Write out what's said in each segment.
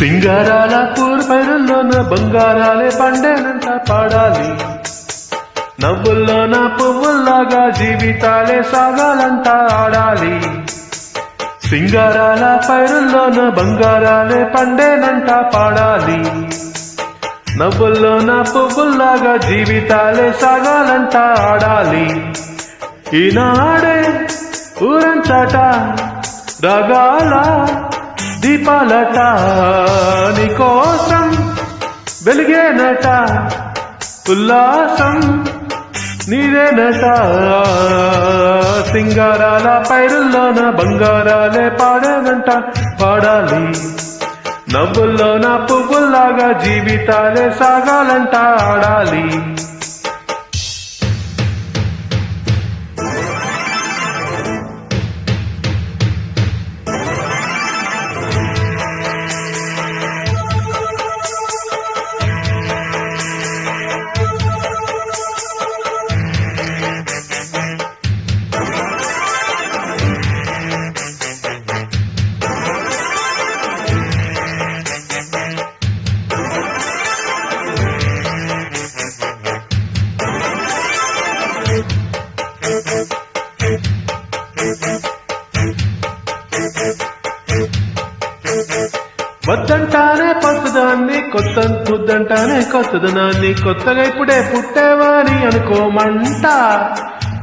సింగారాల పూర్పైరుల్లోన బంగారాలే పండేనంట పాడాలి. నవ్వుల్లోన పువ్వుల్లాగా జీవితాలే సాగాలంట ఆడాలి. సింగారాల పైరుల్లోన బంగారాలే పండేనంట పాడాలి. నవ్వుల్లోన పువ్వుల్లాగా జీవితాలే సాగాలంట ఆడాలి. ఈనాడే ఊరంతట రాగాల దీపాలట నీకోసం వెలిగేనట, ఉల్లాసం నీదేనట. సింగారాల పైరుల్లోన బంగారాలే పాడేనంట పాడాలి. నవ్వుల్లోన పువ్వుల్లాగా జీవితాలే సాగాలంట ఆడాలి. వద్దంటానే పట్టుదాన్ని వద్దంటానే కొత్తదనాన్ని కొత్తగా ఇప్పుడే పుట్టేవాని అనుకోమంట.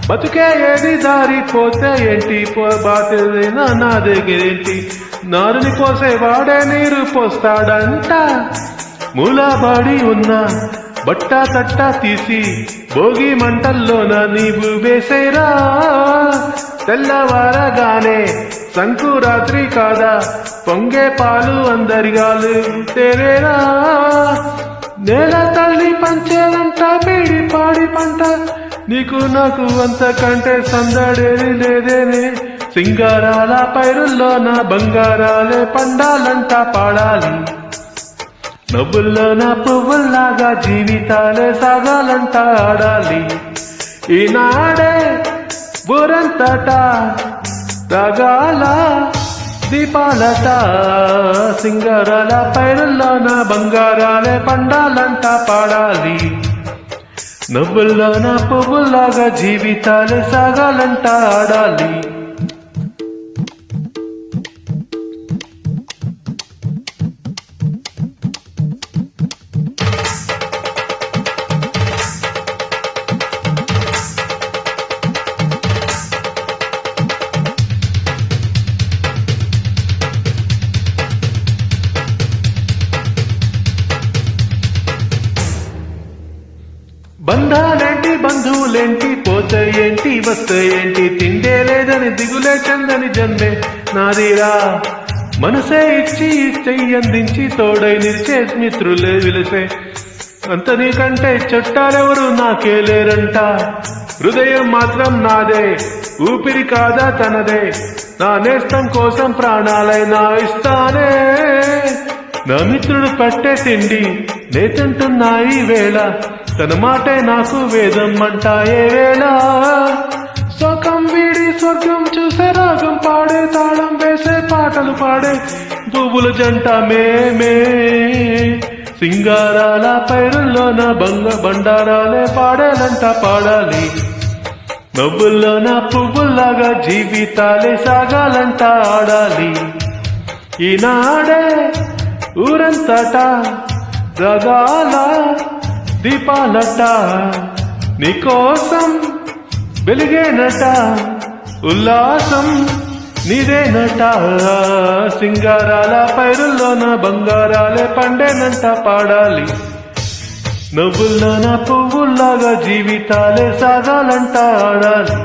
బతుకే ఏది దారిపోతే ఏంటి బాధ్యతైనా నా దగ్గరేంటి, నారుని పోసే వాడే నీరు పోస్తాడంట. మూలాబాడి ఉన్న బట్టా తట్టా తీసి భోగి మంటల్లోన నీవు వేసేరా. తెల్లవారగానే సంకురాత్రి కాదా పొంగే పాలు అందరిగాలు తేరేరా. నేల తల్లి పంచేదంట పీడి పాడి పంట, నీకు నాకు అంతకంటే సందడేది లేదేనే. సింగారాల పైరుల్లోన బంగారాలే పండాలంట పాడాలి. నవ్వుల్లోన పువ్వుల్లాగా జీవితాలే సాగాలంట ఆడాలి. ఈనాడే ఊరంతట రాగాల దీపాలట, సింగారాల పైరుల్లోన బంగారాలే పండాలంట పాడాలి. నవ్వుల్లోన పువ్వుల్లాగా జీవితాలే సాగాలంట ఆడాలి. బంధాలేంటి బంధువులేంటి పోతే ఏంటి వస్తే ఏంటి, తిండే లేదని దిగులే చెందని జన్మే నాదిరా. మనసే ఇచ్చి చెయ్యందించి తోడై నిలిచే మిత్రులే విలిసే, అంత నీకంటే చుట్టాలెవరు నాకే లేరంట. హృదయం మాత్రం నాదే, ఊపిరి కాదా తనదే, నా నేస్తం కోసం ప్రాణాలైనా ఇస్తానే. నా మిత్రుడు పట్టే తిండి నే తింటున్నా ఈ వేళ, తన మాటే నాకు వేదం అంటాయే వేళ. స్వర్గం వీడి స్వర్గం చూసే రాగం పాడే, తాళం వేసే పాటలు పాడే పువ్వుల జంట మేమే. సింగారాల పైరుల్లోన బండారాలే పాడాలంట పాడాలి. నవ్వుల్లోన పువ్వుల్లాగా జీవితాలే సాగాలంట ఆడాలి. ఈనాడే ఊరంతట రాగాల దీపాలట నీకోసం వెలిగేనట, ఉల్లాసం నీదేనట. సింగారాల పైరుల్లోన బంగారాలే పండేనంట పాడాలి. నవ్వుల్లోన పువ్వుల్లాగా జీవితాలే సాగాలంట ఆడాలి.